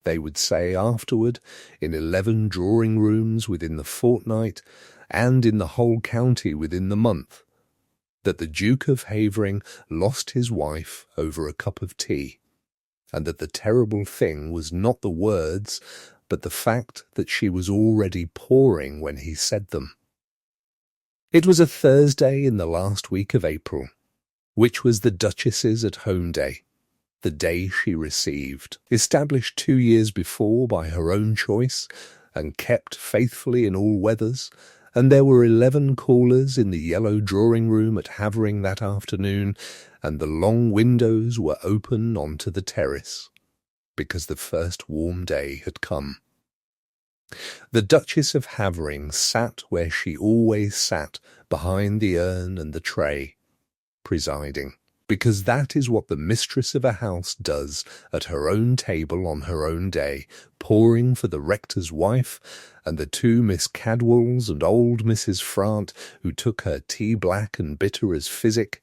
they would say afterward, in 11 drawing-rooms within the fortnight, and in the whole county within the month, that the Duke of Havering lost his wife over a cup of tea, and that the terrible thing was not the words, but the fact that she was already pouring when he said them. It was a Thursday in the last week of April, which was the Duchess's at-home day, the day she received, established 2 years before by her own choice, and kept faithfully in all weathers, and there were 11 callers in the yellow drawing-room at Havering that afternoon, and the long windows were open onto the terrace, because the first warm day had come. The Duchess of Havering sat where she always sat, behind the urn and the tray, presiding, because that is what the mistress of a house does at her own table on her own day, pouring for the rector's wife, and the 2 Miss Cadwalls and old Mrs. Frant, who took her tea black and bitter as physic,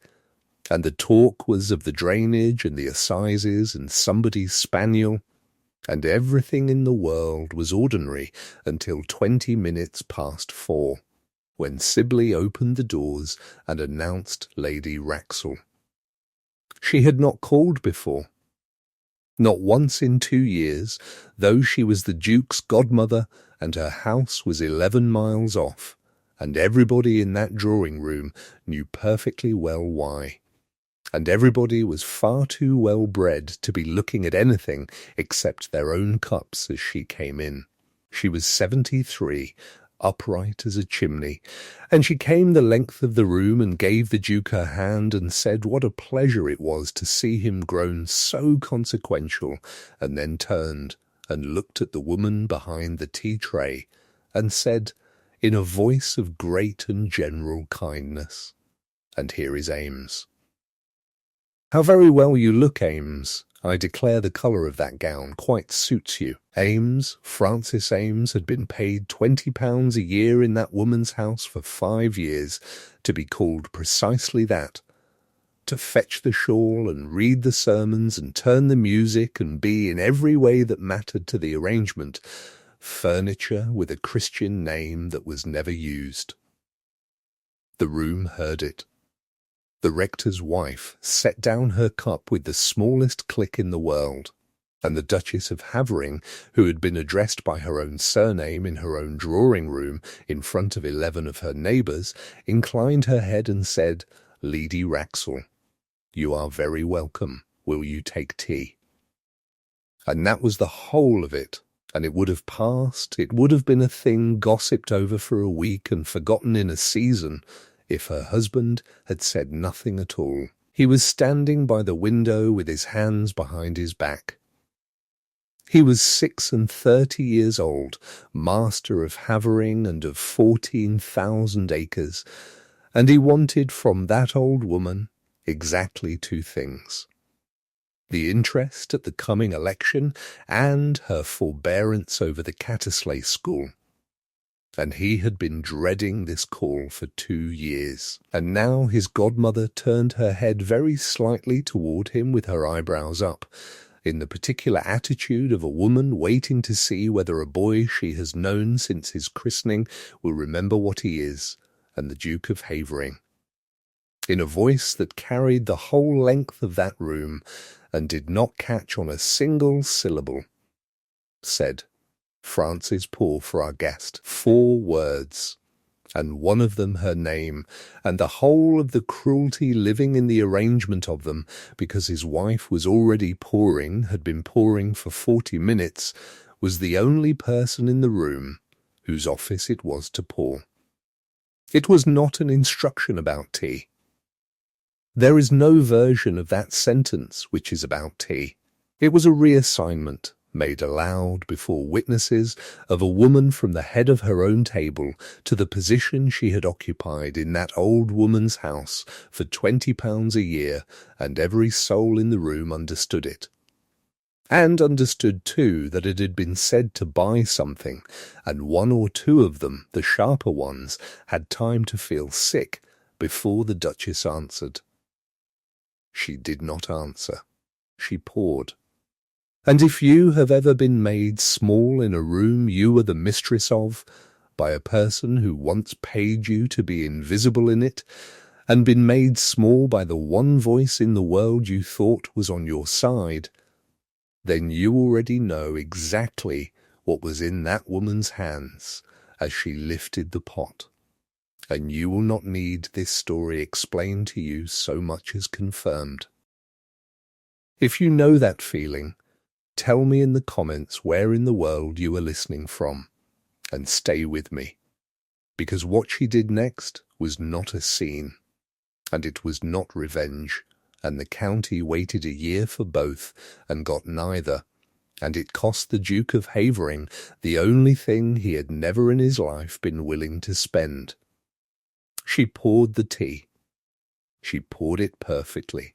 and the talk was of the drainage and the assizes and somebody's spaniel, and everything in the world was ordinary until 20 minutes past 4, when Sibley opened the doors and announced Lady Wraxall. She had not called before. Not once in 2 years, though she was the Duke's godmother and her house was 11 miles off, and everybody in that drawing-room knew perfectly well why. And everybody was far too well bred to be looking at anything except their own cups as she came in. She was 73, upright as a chimney, and she came the length of the room and gave the Duke her hand and said what a pleasure it was to see him grown so consequential, and then turned and looked at the woman behind the tea-tray and said, in a voice of great and general kindness, "And here is Ames." "How very well you look, Ames. I declare the colour of that gown quite suits you." Ames, Francis Ames, had been paid £20 a year in that woman's house for 5 years to be called precisely that, to fetch the shawl and read the sermons and turn the music and be, in every way that mattered to the arrangement, furniture with a Christian name that was never used. The room heard it. The rector's wife set down her cup with the smallest click in the world, and the Duchess of Havering, who had been addressed by her own surname in her own drawing-room in front of 11 of her neighbours, inclined her head and said, "Lady Wraxall, you are very welcome. Will you take tea?" And that was the whole of it, and it would have passed, it would have been a thing gossiped over for a week and forgotten in a season, if her husband had said nothing at all. He was standing by the window with his hands behind his back. He was 36 years old, master of Havering and of 14,000 acres, and he wanted from that old woman exactly 2 things: the interest at the coming election and her forbearance over the Cattersley School. And he had been dreading this call for 2 years, and now his godmother turned her head very slightly toward him with her eyebrows up, in the particular attitude of a woman waiting to see whether a boy she has known since his christening will remember what he is, and the Duke of Havering. In a voice that carried the whole length of that room, and did not catch on a single syllable, said, "Francis, pour for our guest." 4 words, and one of them her name, and the whole of the cruelty living in the arrangement of them, because his wife was already pouring, had been pouring for 40 minutes, was the only person in the room whose office it was to pour. It was not an instruction about tea. There is no version of that sentence which is about tea. It was a reassignment, made aloud before witnesses, of a woman from the head of her own table to the position she had occupied in that old woman's house for £20 a year, and every soul in the room understood it. And understood, too, that it had been said to buy something, and 1 or 2 of them, the sharper ones, had time to feel sick before the Duchess answered. She did not answer. She poured. And if you have ever been made small in a room you were the mistress of, by a person who once paid you to be invisible in it, and been made small by the one voice in the world you thought was on your side, then you already know exactly what was in that woman's hands as she lifted the pot, and you will not need this story explained to you so much as confirmed. If you know that feeling, tell me in the comments where in the world you are listening from, and stay with me, because what she did next was not a scene, and it was not revenge, and the county waited a year for both and got neither, and it cost the Duke of Havering the only thing he had never in his life been willing to spend. She poured the tea. She poured it perfectly.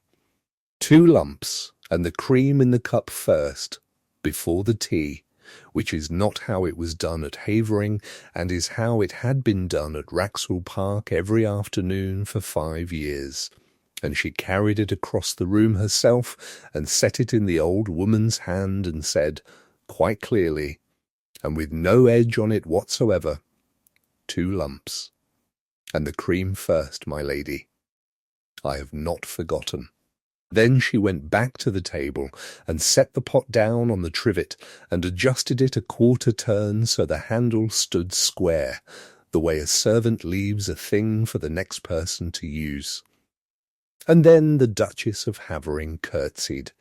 2 lumps, and the cream in the cup first, before the tea, which is not how it was done at Havering, and is how it had been done at Wraxall Park every afternoon for 5 years. And she carried it across the room herself, and set it in the old woman's hand, and said, quite clearly, and with no edge on it whatsoever, 2 lumps. And the cream first, my lady. I have not forgotten. Then she went back to the table and set the pot down on the trivet and adjusted it a quarter turn so the handle stood square, the way a servant leaves a thing for the next person to use. And then the Duchess of Havering curtsied.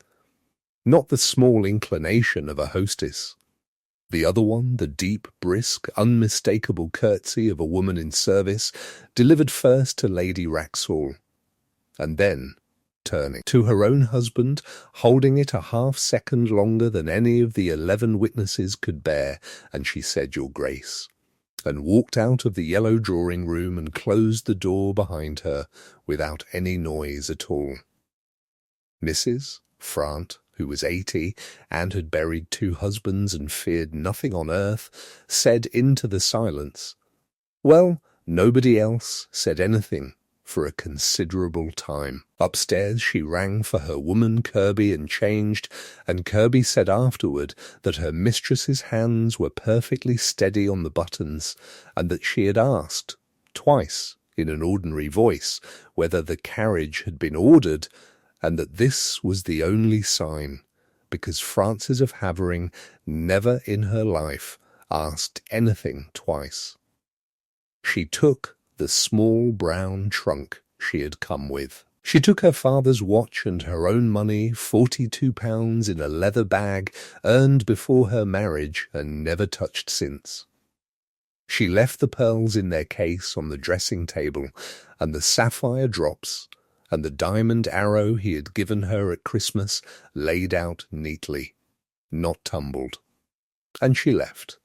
Not the small inclination of a hostess. The other one, the deep, brisk, unmistakable curtsy of a woman in service, delivered first to Lady Wraxall, and then, turning to her own husband, holding it a half-second longer than any of the 11 witnesses could bear, and she said, Your Grace, and walked out of the yellow drawing-room and closed the door behind her without any noise at all. Mrs. Frant, who was 80 and had buried 2 husbands and feared nothing on earth, said into the silence, Well, nobody else said anything for a considerable time. Upstairs she rang for her woman Kirby and changed, and Kirby said afterward that her mistress's hands were perfectly steady on the buttons, and that she had asked, twice, in an ordinary voice, whether the carriage had been ordered, and that this was the only sign, because Frances of Havering never in her life asked anything twice. She took the small brown trunk she had come with. She took her father's watch and her own money, £42 in a leather bag, earned before her marriage and never touched since. She left the pearls in their case on the dressing table, and the sapphire drops, and the diamond arrow he had given her at Christmas laid out neatly, not tumbled. And she left,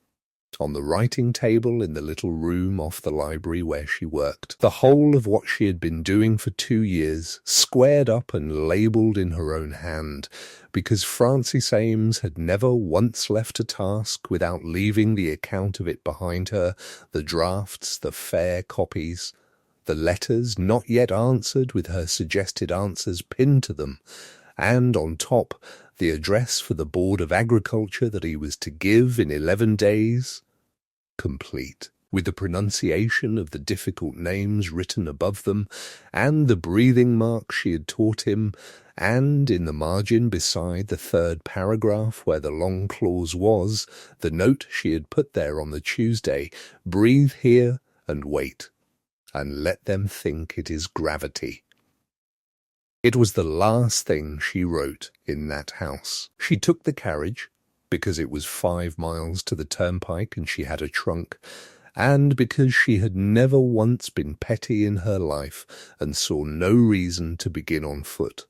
on the writing table in the little room off the library where she worked, the whole of what she had been doing for 2 years, squared up and labelled in her own hand, because Frances Ames had never once left a task without leaving the account of it behind her, the drafts, the fair copies, the letters not yet answered with her suggested answers pinned to them, and on top the address for the Board of Agriculture that he was to give in 11 days, complete, with the pronunciation of the difficult names written above them, and the breathing marks she had taught him, and in the margin beside the 3rd paragraph where the long clause was, the note she had put there on the Tuesday, breathe here and wait, and let them think it is gravity. It was the last thing she wrote in that house. She took the carriage, because it was 5 miles to the turnpike and she had a trunk, and because she had never once been petty in her life and saw no reason to begin on foot.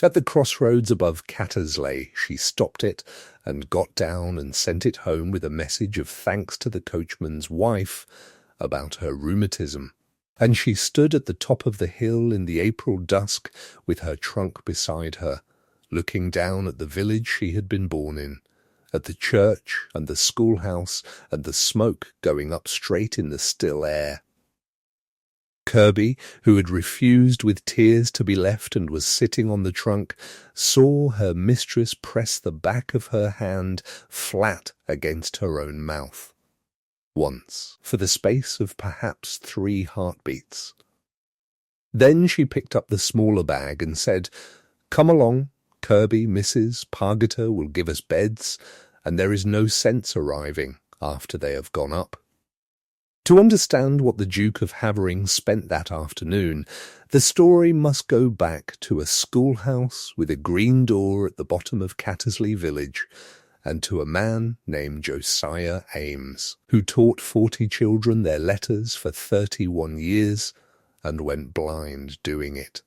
At the crossroads above Cattersley she stopped it and got down and sent it home with a message of thanks to the coachman's wife about her rheumatism. And she stood at the top of the hill in the April dusk with her trunk beside her, looking down at the village she had been born in, at the church and the schoolhouse and the smoke going up straight in the still air. Kirby, who had refused with tears to be left and was sitting on the trunk, saw her mistress press the back of her hand flat against her own mouth. Once, for the space of perhaps 3 heartbeats. Then she picked up the smaller bag and said, "Come along, Kirby, Mrs. Pargeter will give us beds, and there is no sense arriving after they have gone up." To understand what the Duke of Havering spent that afternoon, the story must go back to a schoolhouse with a green door at the bottom of Cattersley village, and to a man named Josiah Ames, who taught 40 children their letters for 31 years and went blind doing it.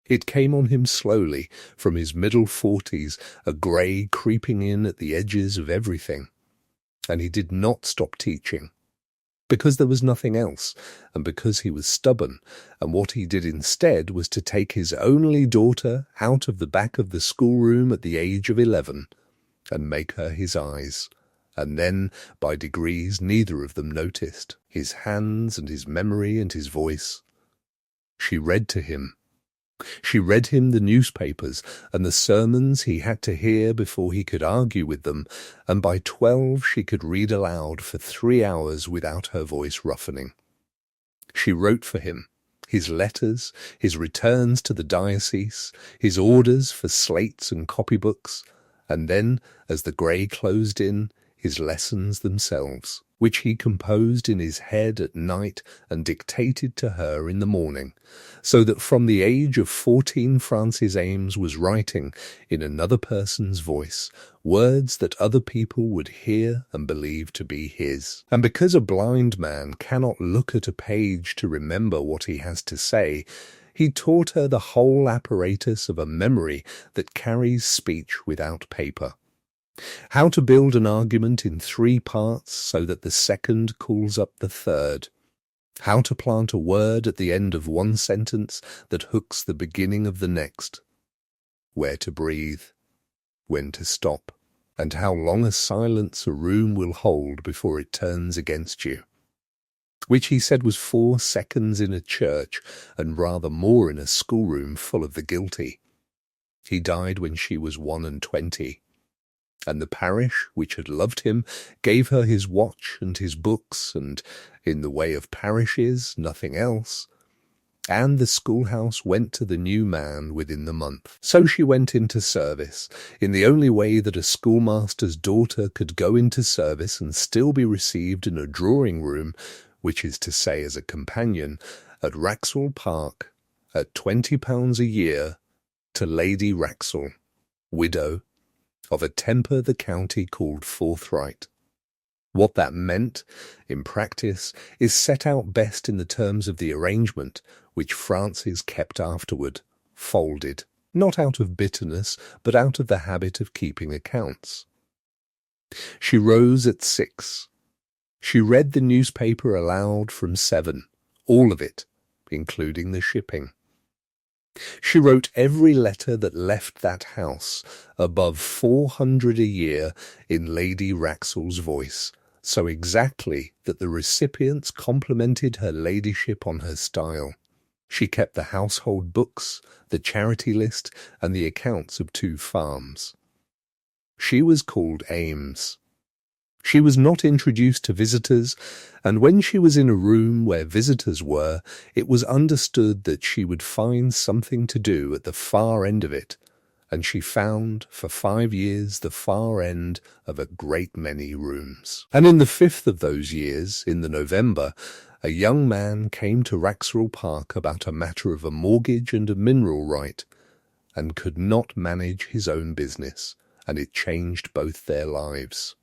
It came on him slowly from his middle 40s, a grey creeping in at the edges of everything, and he did not stop teaching. Because there was nothing else, and because he was stubborn, and what he did instead was to take his only daughter out of the back of the schoolroom at the age of 11, and make her his eyes, and then, by degrees, neither of them noticed, his hands and his memory and his voice. She read to him. She read him the newspapers and the sermons he had to hear before he could argue with them, and by 12 she could read aloud for 3 hours without her voice roughening. She wrote for him, his letters, his returns to the diocese, his orders for slates and copybooks, and then, as the grey closed in, his lessons themselves, which he composed in his head at night and dictated to her in the morning, so that from the age of 14 Francis Ames was writing, in another person's voice, words that other people would hear and believe to be his. And because a blind man cannot look at a page to remember what he has to say, he taught her the whole apparatus of a memory that carries speech without paper. How to build an argument in 3 parts so that the second calls up the third. How to plant a word at the end of one sentence that hooks the beginning of the next. Where to breathe. When to stop. And how long a silence a room will hold before it turns against you. Which he said was 4 seconds in a church and rather more in a schoolroom full of the guilty. He died when she was 21. And the parish, which had loved him, gave her his watch and his books, and, in the way of parishes, nothing else. And the schoolhouse went to the new man within the month. So she went into service, in the only way that a schoolmaster's daughter could go into service and still be received in a drawing-room, which is to say as a companion, at Wraxall Park, at £20 a year, to Lady Wraxall, widow, of a temper the county called forthright. What that meant, in practice, is set out best in the terms of the arrangement, which Francis kept afterward, folded, not out of bitterness, but out of the habit of keeping accounts. She rose at 6. She read the newspaper aloud from 7, all of it, including the shipping. She wrote every letter that left that house, above 400 a year, in Lady Wraxall's voice, so exactly that the recipients complimented her ladyship on her style. She kept the household books, the charity list, and the accounts of 2 farms. She was called Ames. She was not introduced to visitors, and when she was in a room where visitors were, it was understood that she would find something to do at the far end of it, and she found, for 5 years, the far end of a great many rooms. And in the 5th of those years, in the November, a young man came to Wraxall Park about a matter of a mortgage and a mineral right, and could not manage his own business, and it changed both their lives.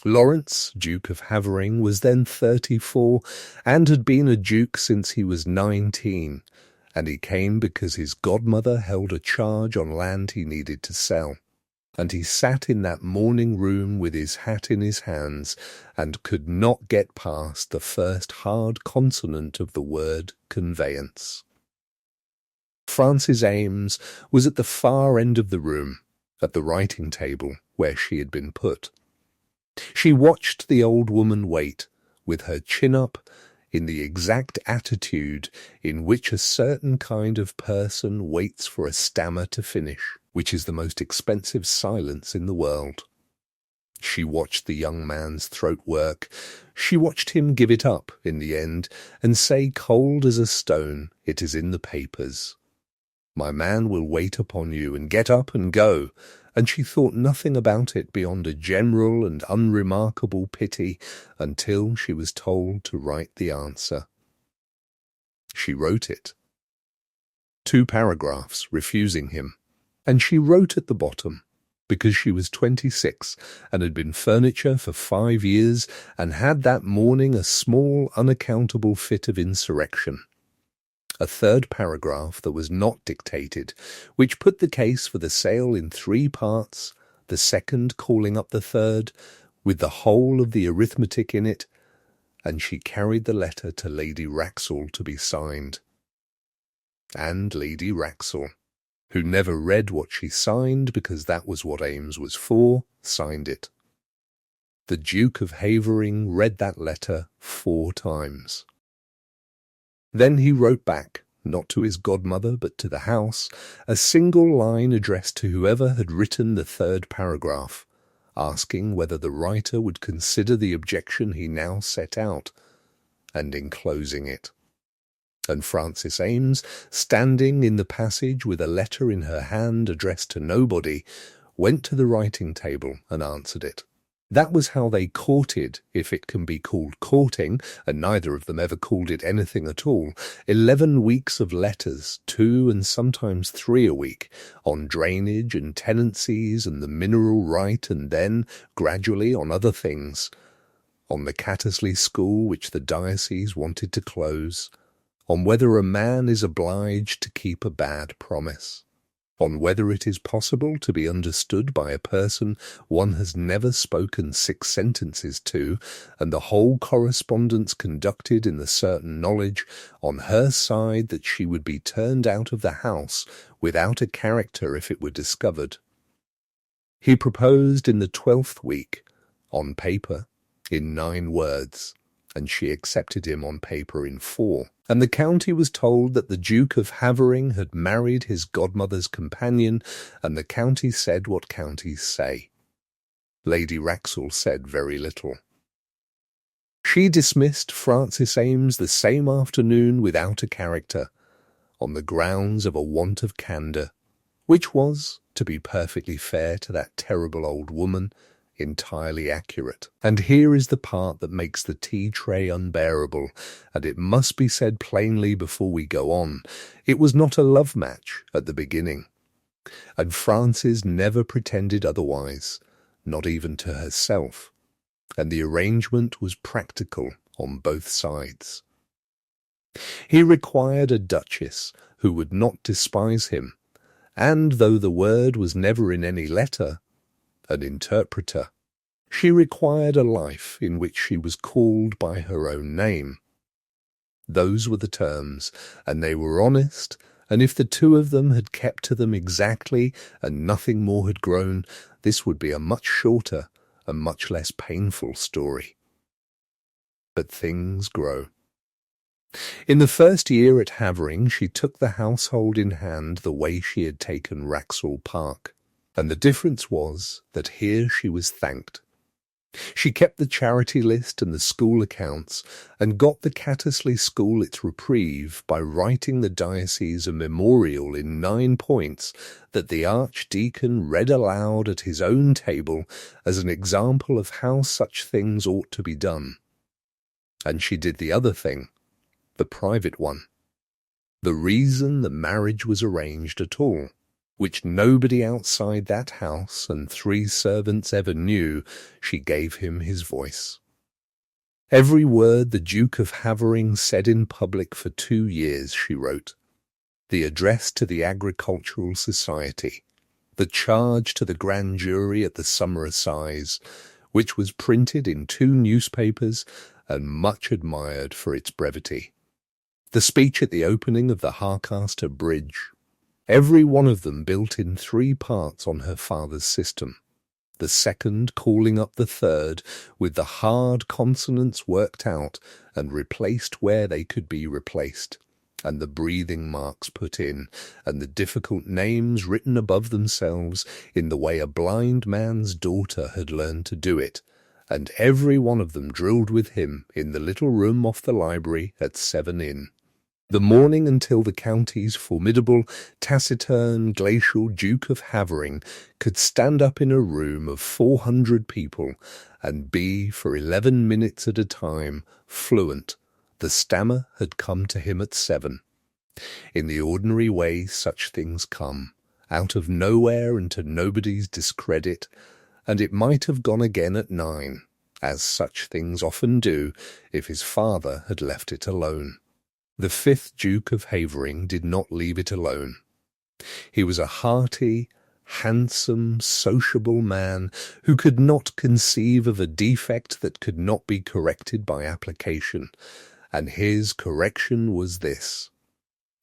Lawrence, Duke of Havering, was then 34, and had been a duke since he was 19, and he came because his godmother held a charge on land he needed to sell, and he sat in that morning room with his hat in his hands, and could not get past the first hard consonant of the word conveyance. Francis Ames was at the far end of the room, at the writing table, where she had been put. She watched the old woman wait, with her chin up, in the exact attitude in which a certain kind of person waits for a stammer to finish, which is the most expensive silence in the world. She watched the young man's throat work. She watched him give it up in the end and say cold as a stone, "It is in the papers. My man will wait upon you, and get up and go." And she thought nothing about it beyond a general and unremarkable pity until she was told to write the answer. She wrote it. 2 paragraphs refusing him, and she wrote at the bottom, because she was 26 and had been furniture for 5 years and had that morning a small unaccountable fit of insurrection. A 3rd paragraph that was not dictated, which put the case for the sale in 3 parts, the second calling up the 3rd, with the whole of the arithmetic in it, and she carried the letter to Lady Wraxall to be signed. And Lady Wraxall, who never read what she signed because that was what Ames was for, signed it. The Duke of Havering read that letter 4 times. Then he wrote back, not to his godmother but to the house, a single line addressed to whoever had written the 3rd paragraph, asking whether the writer would consider the objection he now set out, and enclosing it. And Frances Ames, standing in the passage with a letter in her hand addressed to nobody, went to the writing table and answered it. That was how they courted, if it can be called courting, and neither of them ever called it anything at all. 11 weeks of letters, 2 and sometimes 3 a week, on drainage and tenancies and the mineral right, and then, gradually, on other things. On the Cattersley School which the diocese wanted to close, on whether a man is obliged to keep a bad promise, on whether it is possible to be understood by a person one has never spoken 6 sentences to, and the whole correspondence conducted in the certain knowledge on her side that she would be turned out of the house without a character if it were discovered. He proposed in the 12th week, on paper, in 9 words, and she accepted him on paper in 4. And the county was told that the Duke of Havering had married his godmother's companion, and the county said what counties say. Lady Wraxall said very little. She dismissed Frances Ames the same afternoon without a character, on the grounds of a want of candour, which was, to be perfectly fair to that terrible old woman, entirely accurate. And here is the part that makes the tea-tray unbearable, and it must be said plainly before we go on. It was not a love match at the beginning, and Frances never pretended otherwise, not even to herself, and the arrangement was practical on both sides. He required a duchess who would not despise him, and though the word was never in any letter, an interpreter. She required a life in which she was called by her own name. Those were the terms, and they were honest, and if the 2 of them had kept to them exactly, and nothing more had grown, this would be a much shorter and much less painful story. But things grow. In the first year at Havering she took the household in hand the way she had taken Wraxall Park. And the difference was that here she was thanked. She kept the charity list and the school accounts, and got the Cattersley School its reprieve by writing the diocese a memorial in 9 points that the Archdeacon read aloud at his own table as an example of how such things ought to be done. And she did the other thing, the private one, the reason the marriage was arranged at all, which nobody outside that house and 3 servants ever knew. She gave him his voice. Every word the Duke of Havering said in public for 2 years, she wrote. The address to the Agricultural Society, the charge to the grand jury at the summer assize, which was printed in 2 newspapers and much admired for its brevity. The speech at the opening of the Harcaster Bridge, every one of them built in 3 parts on her father's system. the second calling up the third, with the hard consonants worked out and replaced where they could be replaced, and the breathing marks put in, and the difficult names written above themselves in the way a blind man's daughter had learned to do it, and every one of them drilled with him in the little room off the library at 7 Inn. The morning until the county's formidable, taciturn, glacial Duke of Havering could stand up in a room of 400 people and be, for 11 minutes at a time, fluent. The stammer had come to him at 7. In the ordinary way such things come, out of nowhere and to nobody's discredit, and it might have gone again at 9, as such things often do if his father had left it alone. The 5th Duke of Havering did not leave it alone. He was a hearty, handsome, sociable man who could not conceive of a defect that could not be corrected by application, and his correction was this: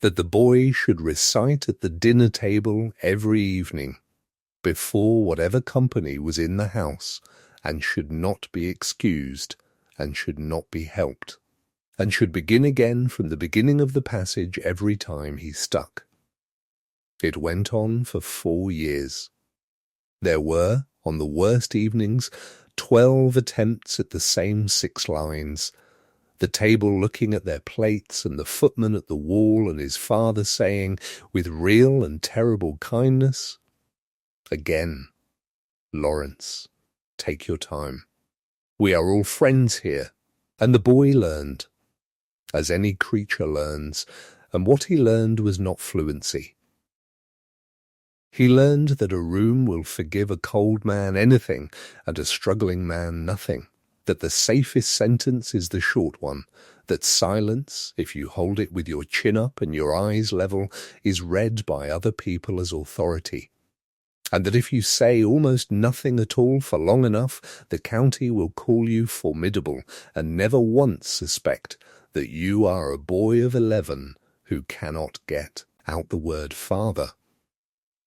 that the boy should recite at the dinner table every evening, before whatever company was in the house, and should not be excused, and should not be helped, and should begin again from the beginning of the passage every time he stuck. It went on for 4 years. There were, on the worst evenings, 12 attempts at the same 6 lines, the table looking at their plates and the footman at the wall and his father saying, with real and terrible kindness, "Again, Lawrence, take your time. We are all friends here." And the boy learned, as any creature learns, and what he learned was not fluency. He learned that a room will forgive a cold man anything and a struggling man nothing, that the safest sentence is the short one, that silence, if you hold it with your chin up and your eyes level, is read by other people as authority, and that if you say almost nothing at all for long enough, the county will call you formidable and never once suspect that you are a boy of 11 who cannot get out the word father.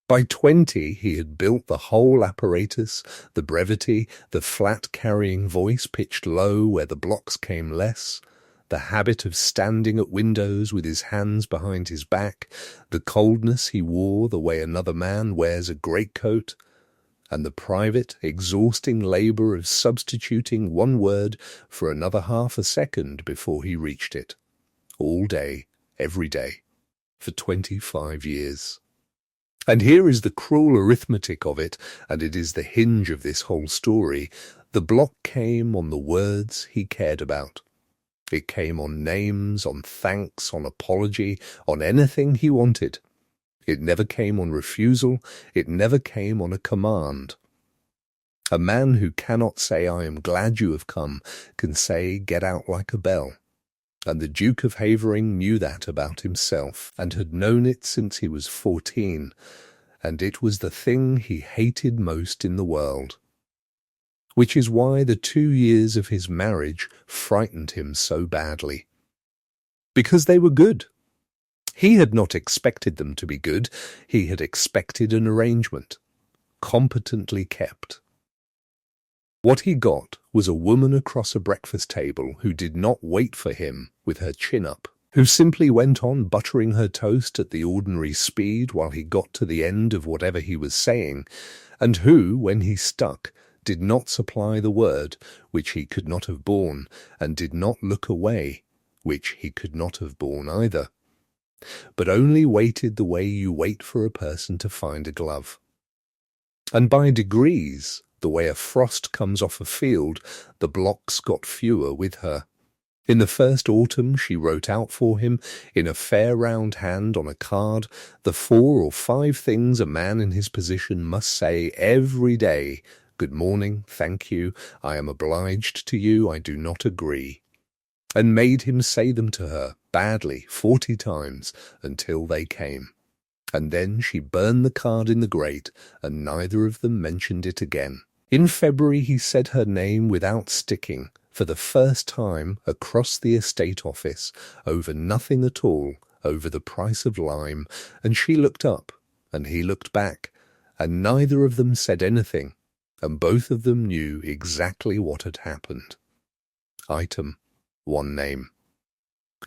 By 20 he had built the whole apparatus, the brevity, the flat carrying voice pitched low where the blocks came less, the habit of standing at windows with his hands behind his back, the coldness he wore the way another man wears a greatcoat, and the private, exhausting labour of substituting one word for another half a second before he reached it, all day, every day, for 25 years. And here is the cruel arithmetic of it, and it is the hinge of this whole story. The block came on the words he cared about. It came on names, on thanks, on apology, on anything he wanted. It never came on refusal, it never came on a command. A man who cannot say, "I am glad you have come," can say, "Get out like a bell." And the Duke of Havering knew that about himself, and had known it since he was 14, and it was the thing he hated most in the world. Which is why the 2 years of his marriage frightened him so badly. Because they were good. He had not expected them to be good, he had expected an arrangement, competently kept. What he got was a woman across a breakfast table who did not wait for him with her chin up, who simply went on buttering her toast at the ordinary speed while he got to the end of whatever he was saying, and who, when he stuck, did not supply the word, which he could not have borne, and did not look away, which he could not have borne either, but only waited the way you wait for a person to find a glove. And by degrees, the way a frost comes off a field, the blocks got fewer with her. In the first autumn she wrote out for him, in a fair round hand on a card, the 4 or 5 things a man in his position must say every day: "Good morning, thank you, I am obliged to you, I do not agree," and made him say them to her, badly, 40 times, until they came. And then she burned the card in the grate, and neither of them mentioned it again. In February he said her name without sticking, for the first time, across the estate office, over nothing at all, over the price of lime, and she looked up, and he looked back, and neither of them said anything, and both of them knew exactly what had happened. Item, one name.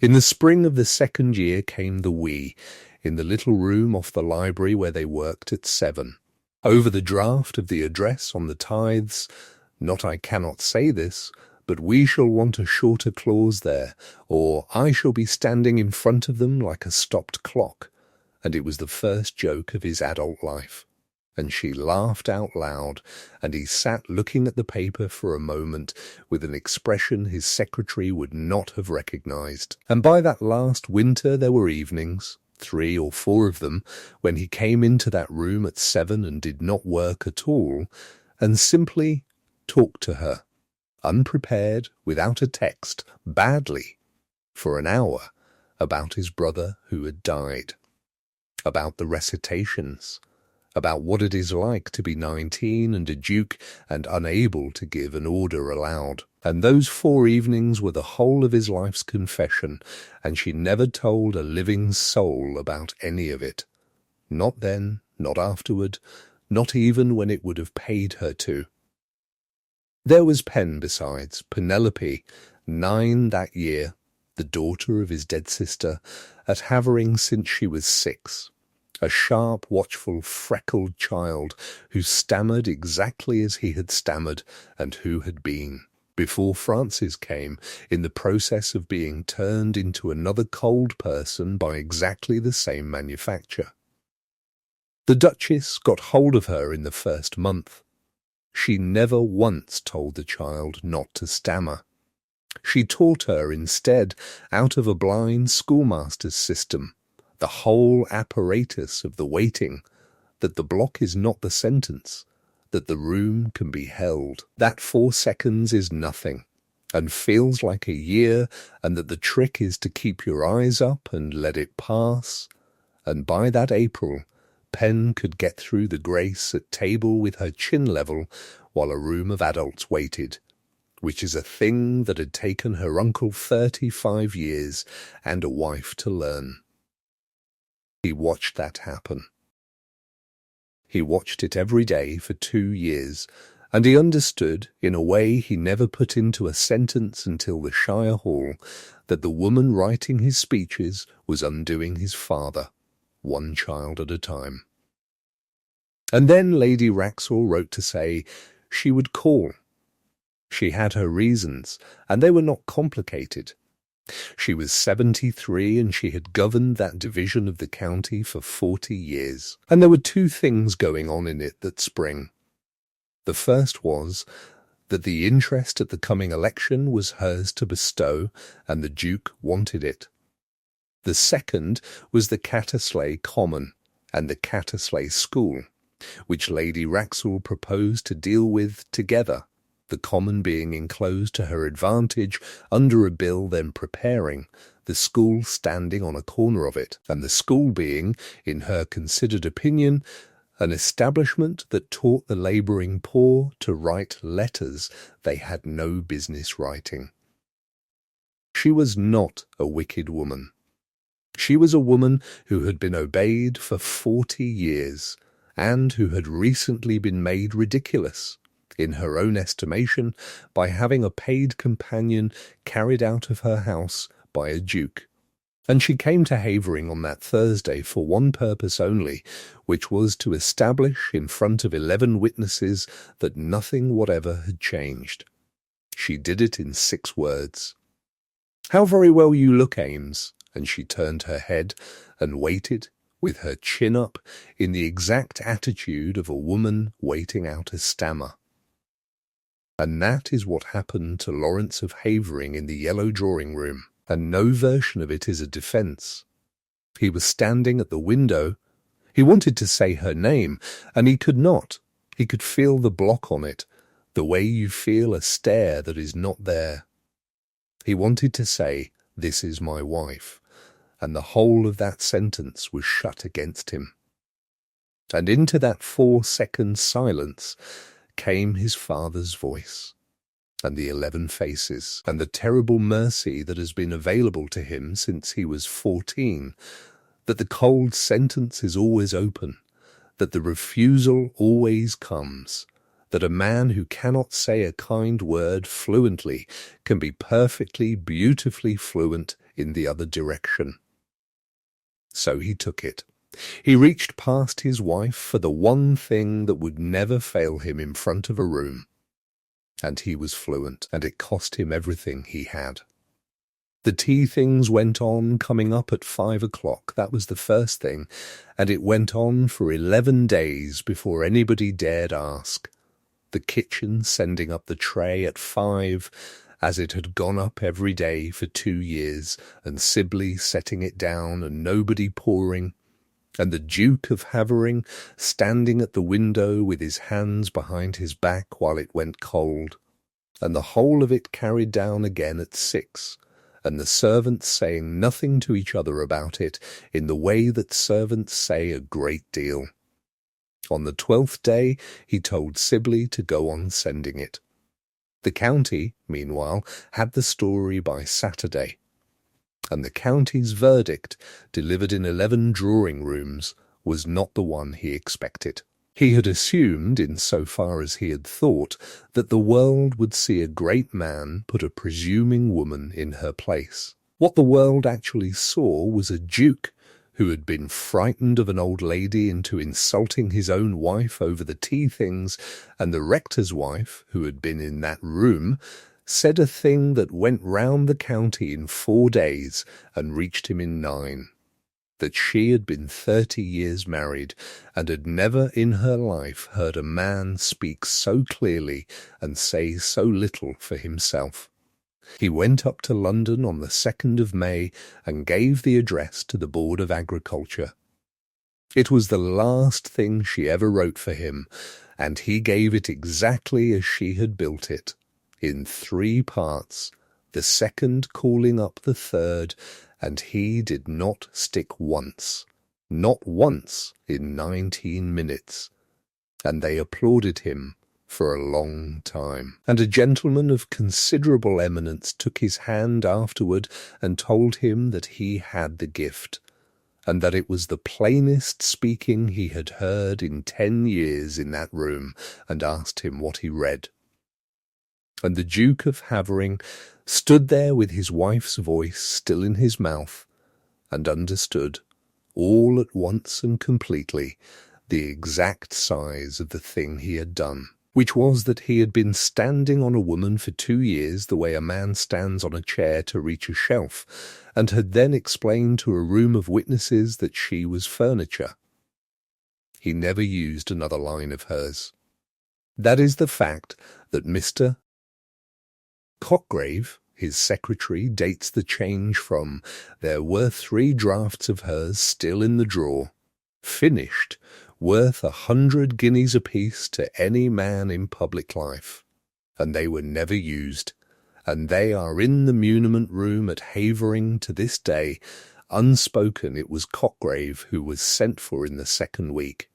In the spring of the second year came the wee, in the little room off the library where they worked at 7. Over the draft of the address on the tithes, not I cannot say this, but we shall want a shorter clause there, or I shall be standing in front of them like a stopped clock, and it was the first joke of his adult life. And she laughed out loud, and he sat looking at the paper for a moment with an expression his secretary would not have recognized. And by that last winter there were evenings, 3 or 4 of them, when he came into that room at 7 and did not work at all, and simply talked to her, unprepared, without a text, badly, for an hour, about his brother who had died, about the recitations, about what it is like to be 19 and a duke and unable to give an order aloud. And those 4 evenings were the whole of his life's confession, and she never told a living soul about any of it. Not then, not afterward, not even when it would have paid her to. There was Pen besides, Penelope, 9 that year, the daughter of his dead sister, at Havering since she was 6. A sharp, watchful, freckled child who stammered exactly as he had stammered and who had been, before Francis came, in the process of being turned into another cold person by exactly the same manufacture. The Duchess got hold of her in the first month. She never once told the child not to stammer. She taught her instead, out of a blind schoolmaster's system, the whole apparatus of the waiting, that the block is not the sentence, that the room can be held, that 4 seconds is nothing, and feels like a year, and that the trick is to keep your eyes up and let it pass. And by that April, Pen could get through the grace at table with her chin level while a room of adults waited, which is a thing that had taken her uncle 35 years and a wife to learn. He watched that happen. He watched it every day for 2 years, and he understood, in a way he never put into a sentence until the Shire Hall, that the woman writing his speeches was undoing his father, 1 child at a time. And then Lady Wraxall wrote to say she would call. She had her reasons, and they were not complicated. She was 73 and she had governed that division of the county for 40 years. And there were 2 things going on in it that spring. The first was that the interest at the coming election was hers to bestow, and the Duke wanted it. The second was the Cattersley Common and the Cattersley School, which Lady Wraxall proposed to deal with together, the common being enclosed to her advantage under a bill then preparing, the school standing on a corner of it, and the school being, in her considered opinion, an establishment that taught the labouring poor to write letters they had no business writing. She was not a wicked woman. She was a woman who had been obeyed for 40 years, and who had recently been made ridiculous, in her own estimation, by having a paid companion carried out of her house by a duke. And she came to Havering on that Thursday for one purpose only, which was to establish in front of 11 witnesses that nothing whatever had changed. She did it in 6 words. "How very well you look, Ames," and she turned her head and waited, with her chin up, in the exact attitude of a woman waiting out a stammer. And that is what happened to Lawrence of Havering in the yellow drawing-room, and no version of it is a defence. He was standing at the window. He wanted to say her name, and he could not. He could feel the block on it, the way you feel a stare that is not there. He wanted to say, "This is my wife," and the whole of that sentence was shut against him. And into that 4-second silence came his father's voice, and the 11 faces, and the terrible mercy that has been available to him since he was 14, that the cold sentence is always open, that the refusal always comes, that a man who cannot say a kind word fluently can be perfectly, beautifully fluent in the other direction. So he took it. He reached past his wife for the one thing that would never fail him in front of a room. And he was fluent, and it cost him everything he had. The tea things went on coming up at 5 o'clock. That was the first thing, and it went on for 11 days before anybody dared ask. The kitchen sending up the tray at 5, as it had gone up every day for 2 years, and Sibley setting it down and nobody pouring, and the Duke of Havering standing at the window with his hands behind his back while it went cold, and the whole of it carried down again at 6, and the servants saying nothing to each other about it in the way that servants say a great deal. On the 12th day he told Sibley to go on sending it. The county, meanwhile, had the story by Saturday, and the county's verdict, delivered in 11 drawing rooms, was not the one he expected. He had assumed, in so far as he had thought, that the world would see a great man put a presuming woman in her place. What the world actually saw was a duke who had been frightened of an old lady into insulting his own wife over the tea things, and the rector's wife, who had been in that room, said a thing that went round the county in 4 days and reached him in 9, that she had been 30 years married and had never in her life heard a man speak so clearly and say so little for himself. He went up to London on the 2nd of May and gave the address to the Board of Agriculture. It was the last thing she ever wrote for him, and he gave it exactly as she had built it, in 3 parts, the second calling up the third, and he did not stick once, not once in 19 minutes, and they applauded him for a long time. And a gentleman of considerable eminence took his hand afterward and told him that he had the gift, and that it was the plainest speaking he had heard in 10 years in that room, and asked him what he read. And the Duke of Havering stood there with his wife's voice still in his mouth, and understood, all at once and completely, the exact size of the thing he had done, which was that he had been standing on a woman for 2 years the way a man stands on a chair to reach a shelf, and had then explained to a room of witnesses that she was furniture. He never used another line of hers. That is the fact that Mr. Cotgrave, his secretary, dates the change from "there were 3 drafts of hers still in the drawer," finished, worth 100 guineas apiece to any man in public life, and they were never used, and they are in the muniment room at Havering to this day, unspoken. It was Cotgrave who was sent for in the 2nd week,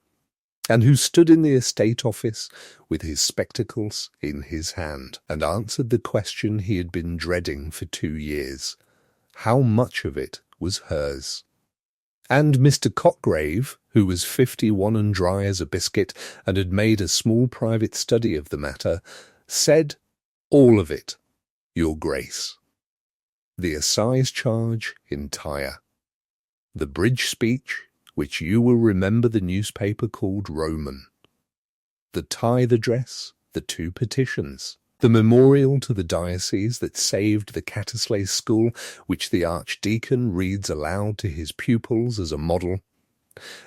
and who stood in the estate office with his spectacles in his hand, and answered the question he had been dreading for 2 years. How much of it was hers? And Mr. Cotgrave, who was 51 and dry as a biscuit, and had made a small private study of the matter, said, "All of it, Your Grace." The assize charge entire. The bridge speech, which you will remember the newspaper called Roman. The tithe address, the 2 petitions. The memorial to the diocese that saved the Cattersley School, which the Archdeacon reads aloud to his pupils as a model,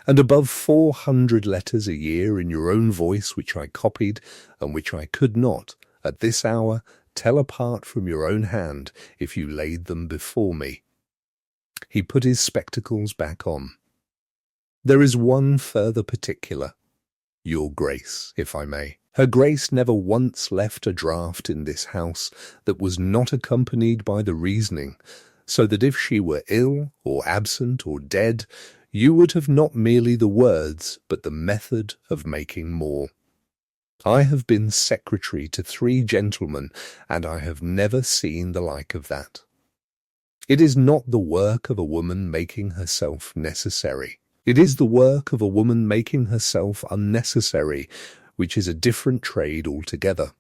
and above 400 letters a year in your own voice which I copied, and which I could not, at this hour, tell apart from your own hand if you laid them before me. He put his spectacles back on. There is one further particular, Your Grace, if I may. Her Grace never once left a draft in this house that was not accompanied by the reasoning, so that if she were ill, or absent, or dead, you would have not merely the words, but the method of making more. I have been secretary to 3 gentlemen, and I have never seen the like of that. It is not the work of a woman making herself necessary. It is the work of a woman making herself unnecessary, which is a different trade altogether.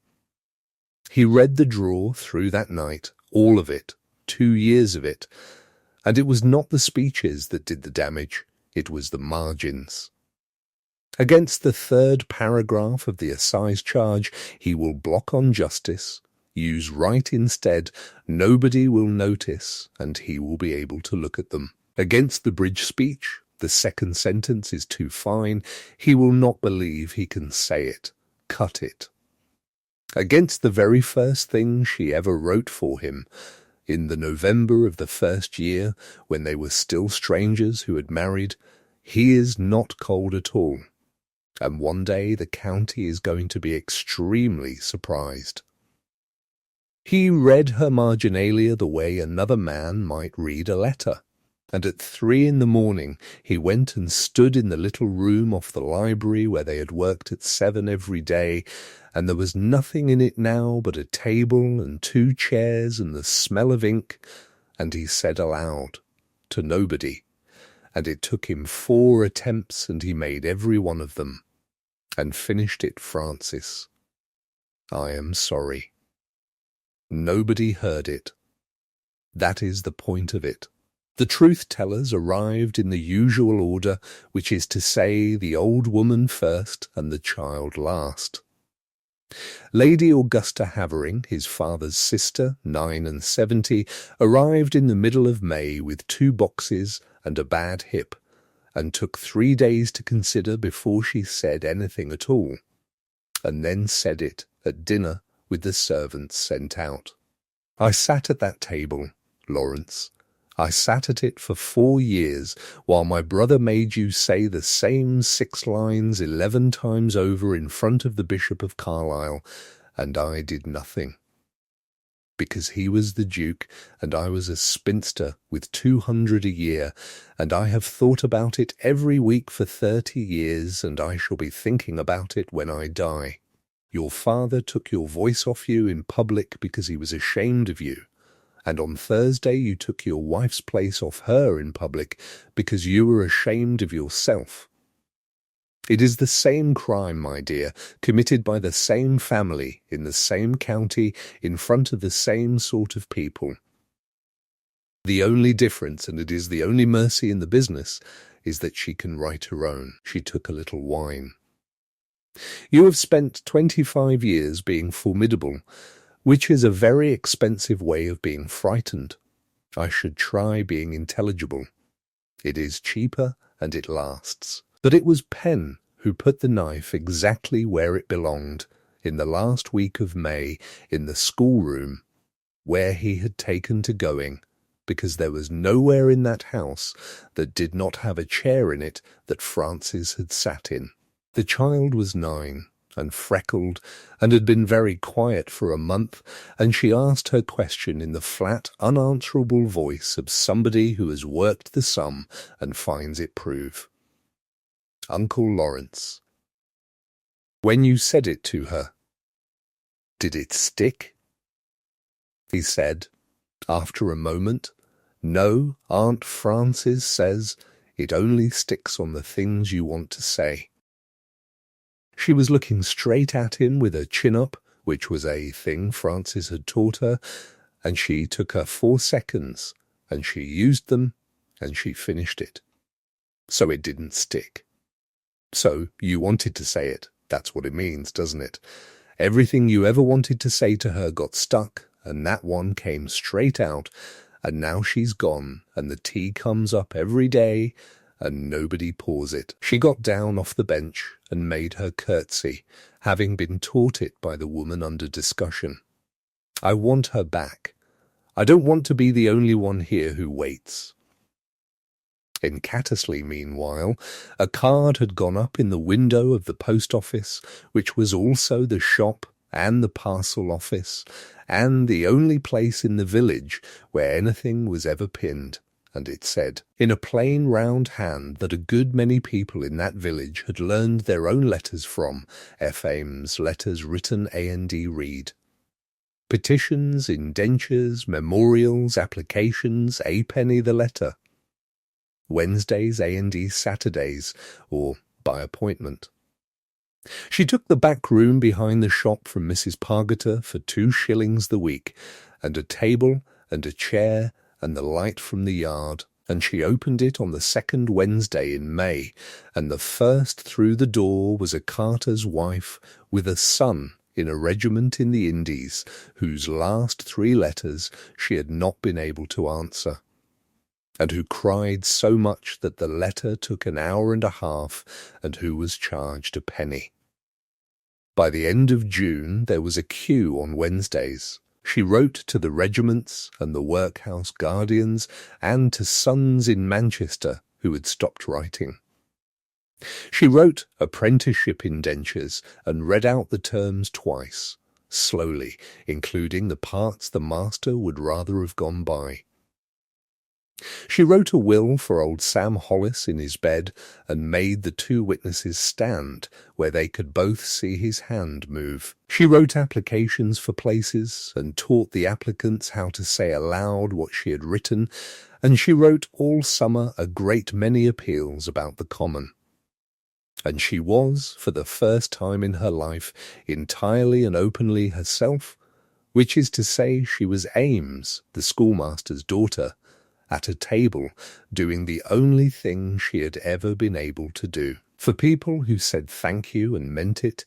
He read the drawer through that night, all of it, 2 years of it, and it was not the speeches that did the damage, it was the margins. Against the 3rd paragraph of the assize charge, he will block on justice, use right instead, nobody will notice, and he will be able to look at them. Against the bridge speech, the 2nd sentence is too fine, he will not believe he can say it, cut it. Against the very first thing she ever wrote for him, in the November of the 1st year, when they were still strangers who had married, he is not cold at all, and one day the county is going to be extremely surprised. He read her marginalia the way another man might read a letter, and at 3 in the morning he went and stood in the little room off the library where they had worked at 7 every day, and there was nothing in it now but a table and 2 chairs and the smell of ink, and he said aloud, to nobody, and it took him 4 attempts and he made every one of them, and finished it, Francis. I am sorry. Nobody heard it. That is the point of it. The truth-tellers arrived in the usual order, which is to say the old woman first and the child last. Lady Augusta Havering, his father's sister, 9 and 70, arrived in the middle of May with 2 boxes and a bad hip, and took 3 days to consider before she said anything at all, and then said it at dinner with the servants sent out. I sat at that table, Lawrence. I sat at it for 4 years, while my brother made you say the same 6 lines 11 times over in front of the Bishop of Carlisle, and I did nothing. Because he was the Duke, and I was a spinster with 200 a year, and I have thought about it every week for 30 years, and I shall be thinking about it when I die. Your father took your voice off you in public because he was ashamed of you, and on Thursday you took your wife's place off her in public because you were ashamed of yourself. It is the same crime, my dear, committed by the same family, in the same county, in front of the same sort of people. The only difference, and it is the only mercy in the business, is that she can write her own. She took a little wine. You have spent 25 years being formidable, which is a very expensive way of being frightened. I should try being intelligible. It is cheaper and it lasts. But it was Penn who put the knife exactly where it belonged, in the last week of May, in the schoolroom, where he had taken to going, because there was nowhere in that house that did not have a chair in it that Francis had sat in. The child was 9, and freckled, and had been very quiet for a month, and she asked her question in the flat, unanswerable voice of somebody who has worked the sum and finds it prove. Uncle Lawrence, when you said it to her, did it stick? He said, after a moment, no, Aunt Frances says it only sticks on the things you want to say. She was looking straight at him with her chin up, which was a thing Francis had taught her, and she took her 4 seconds, and she used them, and she finished it. So it didn't stick. So you wanted to say it. That's what it means, doesn't it? Everything you ever wanted to say to her got stuck, and that one came straight out, and now she's gone, and the tea comes up every day, and nobody pours it. She got down off the bench and made her curtsy, having been taught it by the woman under discussion. I want her back. I don't want to be the only one here who waits. In Cattersley, meanwhile, a card had gone up in the window of the post office, which was also the shop and the parcel office, and the only place in the village where anything was ever pinned, and it said, in a plain round hand that a good many people in that village had learned their own letters from, F. Ames, letters written A&D read. Petitions, indentures, memorials, applications, a penny the letter. Wednesdays, A&D Saturdays, or by appointment. She took the back room behind the shop from Mrs. Pargeter for 2 shillings the week, and a table and a chair and the light from the yard, and she opened it on the second Wednesday in May, and the first through the door was a carter's wife with a son in a regiment in the Indies, whose last 3 letters she had not been able to answer, and who cried so much that the letter took an hour and a half, and who was charged a penny. By the end of June there was a queue on Wednesdays. She wrote to the regiments and the workhouse guardians and to sons in Manchester who had stopped writing. She wrote apprenticeship indentures and read out the terms twice, slowly, including the parts the master would rather have gone by. She wrote a will for old Sam Hollis in his bed and made the 2 witnesses stand where they could both see his hand move. She wrote applications for places and taught the applicants how to say aloud what she had written, and she wrote all summer a great many appeals about the common. And she was, for the first time in her life, entirely and openly herself, which is to say she was Ames, the schoolmaster's daughter, at a table, doing the only thing she had ever been able to do. For people who said thank you and meant it,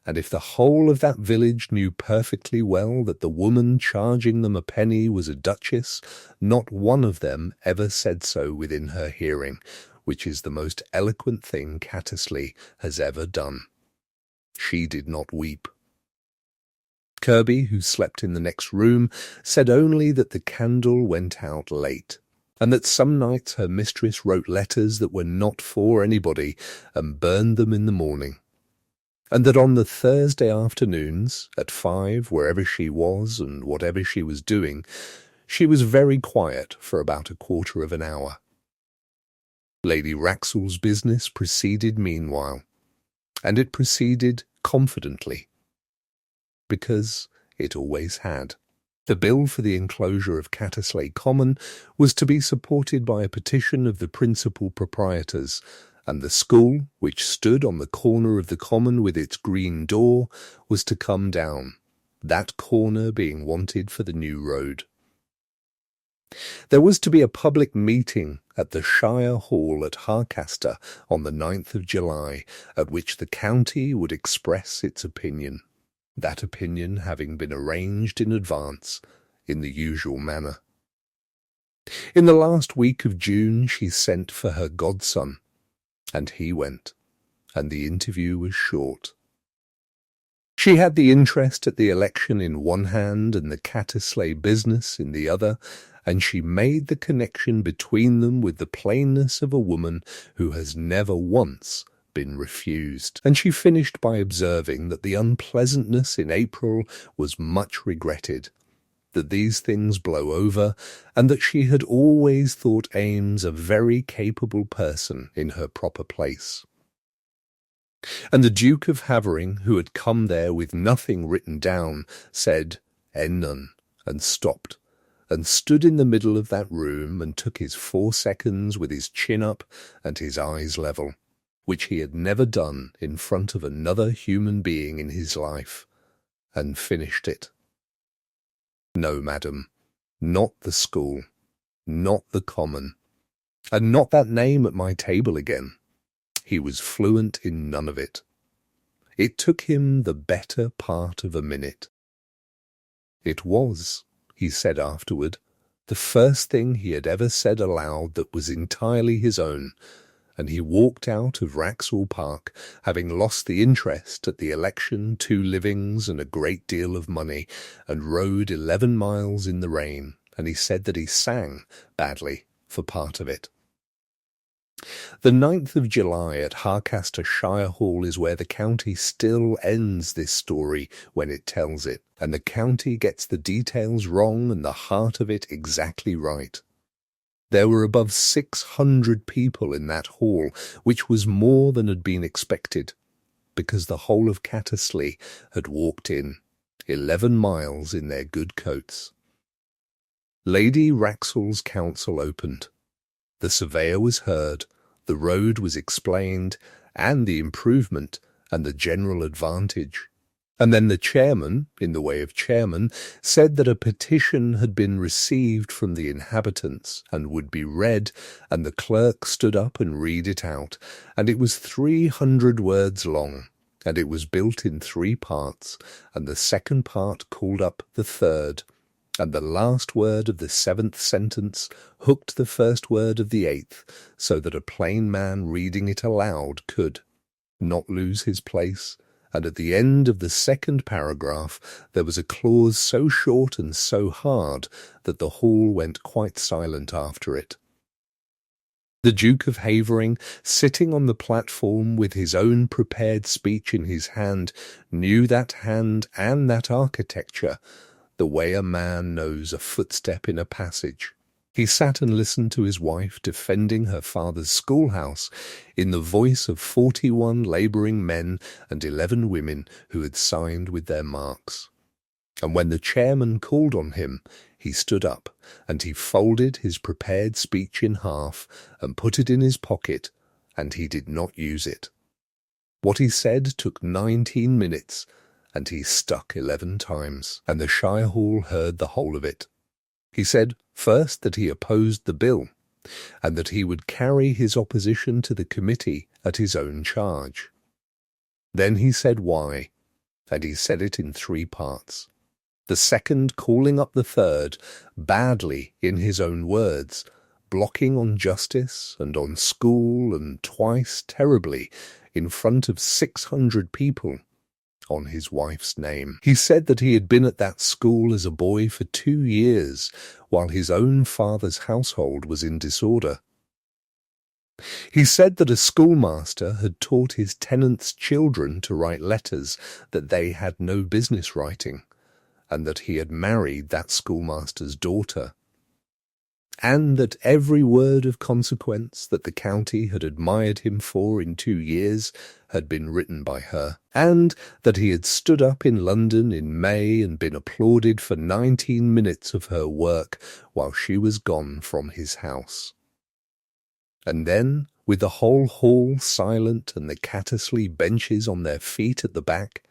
and if the whole of that village knew perfectly well that the woman charging them a penny was a duchess, not one of them ever said so within her hearing, which is the most eloquent thing Cattersley has ever done. She did not weep. Kirby, who slept in the next room, said only that the candle went out late, and that some nights her mistress wrote letters that were not for anybody and burned them in the morning, and that on the Thursday afternoons, at 5, wherever she was and whatever she was doing, she was very quiet for about a quarter of an hour. Lady Wraxall's business proceeded meanwhile, and it proceeded confidently, because it always had. The bill for the enclosure of Cattersley Common was to be supported by a petition of the principal proprietors, and the school, which stood on the corner of the common with its green door, was to come down, that corner being wanted for the new road. There was to be a public meeting at the Shire Hall at Harcaster on the 9th of July, at which the county would express its opinion, that opinion having been arranged in advance in the usual manner. In the last week of June she sent for her godson, and he went, and the interview was short. She had the interest at the election in one hand and the Cattersley business in the other, and she made the connection between them with the plainness of a woman who has never once been refused. And she finished by observing that the unpleasantness in April was much regretted, that these things blow over, and that she had always thought Ames a very capable person in her proper place. And the Duke of Havering, who had come there with nothing written down, said "None," and stopped, and stood in the middle of that room and took his 4 seconds with his chin up and his eyes level, which he had never done in front of another human being in his life, and finished it. No, madam, not the school, not the common, and not that name at my table again. He was fluent in none of it. It took him the better part of a minute. It was, he said afterward, the first thing he had ever said aloud that was entirely his own, and he walked out of Wraxall Park, having lost the interest at the election, 2 livings and a great deal of money, and rode 11 miles in the rain, and he said that he sang badly for part of it. The 9th of July at Harcaster Shire Hall is where the county still ends this story when it tells it, and the county gets the details wrong and the heart of it exactly right. There were above 600 people in that hall, which was more than had been expected, because the whole of Cattersley had walked in, 11 miles in their good coats. Lady Wraxall's council opened. The surveyor was heard, the road was explained, and the improvement, and the general advantage. And then the chairman, in the way of chairman, said that a petition had been received from the inhabitants and would be read, and the clerk stood up and read it out, and it was 300 words long, and it was built in 3 parts, and the second part called up the third, and the last word of the 7th sentence hooked the first word of the 8th, so that a plain man reading it aloud could not lose his place. And at the end of the 2nd paragraph there was a clause so short and so hard that the hall went quite silent after it. The Duke of Havering, sitting on the platform with his own prepared speech in his hand, knew that hand and that architecture, the way a man knows a footstep in a passage. He sat and listened to his wife defending her father's schoolhouse in the voice of 41 labouring men and 11 women who had signed with their marks. And when the chairman called on him, he stood up, and he folded his prepared speech in half and put it in his pocket, and he did not use it. What he said took 19 minutes, and he stuck 11 times, and the Shire Hall heard the whole of it. He said, first, that he opposed the bill, and that he would carry his opposition to the committee at his own charge. Then he said why, and he said it in 3 parts. The second calling up the third, badly in his own words, blocking on justice and on school, and twice terribly in front of 600 people, on his wife's name. He said that he had been at that school as a boy for 2 years, while his own father's household was in disorder. He said that a schoolmaster had taught his tenants' children to write letters that they had no business writing, and that he had married that schoolmaster's daughter, and that every word of consequence that the county had admired him for in 2 years had been written by her, and that he had stood up in London in May and been applauded for 19 minutes of her work while she was gone from his house. And then, with the whole hall silent and the Cattersley benches on their feet at the back,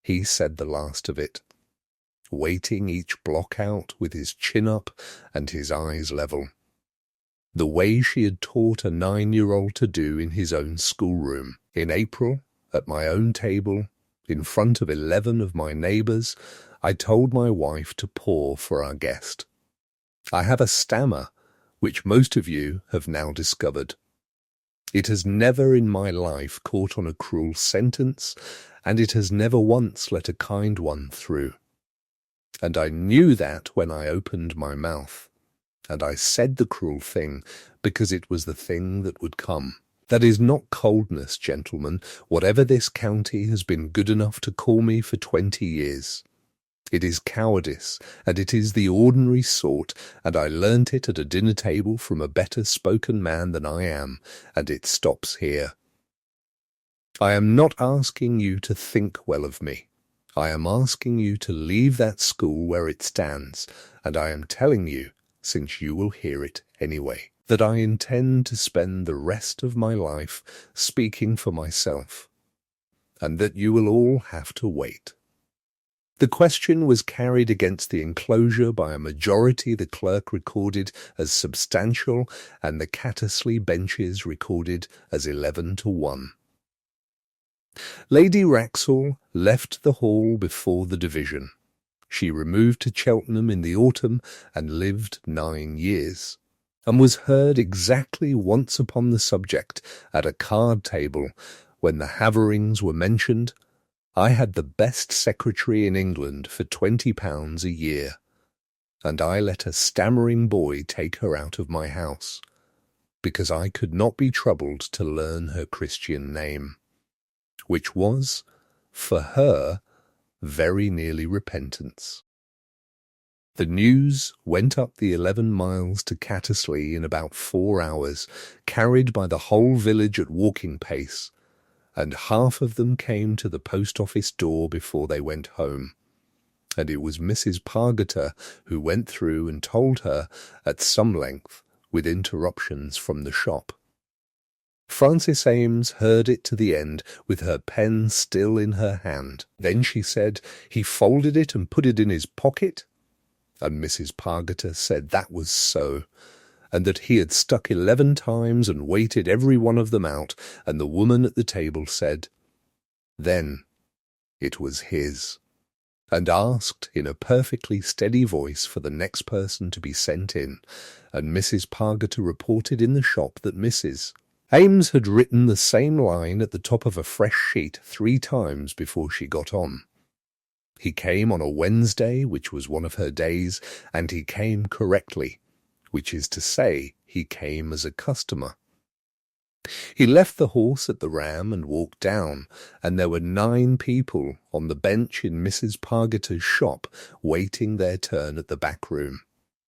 he said the last of it, waiting each block out with his chin up and his eyes level, the way she had taught a 9-year-old to do in his own schoolroom. In April, at my own table, in front of 11 of my neighbours, I told my wife to pour for our guest. I have a stammer, which most of you have now discovered. It has never in my life caught on a cruel sentence, and it has never once let a kind one through. And I knew that when I opened my mouth, and I said the cruel thing because it was the thing that would come. That is not coldness, gentlemen, whatever this county has been good enough to call me for 20 years. It is cowardice, and it is the ordinary sort, and I learnt it at a dinner table from a better spoken man than I am, and it stops here. I am not asking you to think well of me. I am asking you to leave that school where it stands, and I am telling you, since you will hear it anyway, that I intend to spend the rest of my life speaking for myself, and that you will all have to wait. The question was carried against the enclosure by a majority the clerk recorded as substantial, and the Cattersley benches recorded as 11-1. Lady Wraxall left the hall before the division. She removed to Cheltenham in the autumn and lived 9 years, and was heard exactly once upon the subject at a card table when the Haverings were mentioned. I had the best secretary in England for £20 a year, and I let a stammering boy take her out of my house, because I could not be troubled to learn her Christian name, which was, for her, very nearly repentance. The news went up the 11 miles to Cattersley in about 4 hours, carried by the whole village at walking pace, and half of them came to the post-office door before they went home, and it was Mrs. Pargeter who went through and told her at some length, with interruptions from the shop. Frances Ames heard it to the end, with her pen still in her hand. Then she said, "He folded it and put it in his pocket?" And Mrs. Pargeter said that was so, and that he had stuck 11 times and waited every one of them out, and the woman at the table said, "Then it was his," and asked in a perfectly steady voice for the next person to be sent in, and Mrs. Pargeter reported in the shop that Mrs. Ames had written the same line at the top of a fresh sheet 3 times before she got on. He came on a Wednesday, which was one of her days, and he came correctly, which is to say, he came as a customer. He left the horse at the Ram and walked down, and there were 9 people on the bench in Mrs. Pargeter's shop waiting their turn at the back room,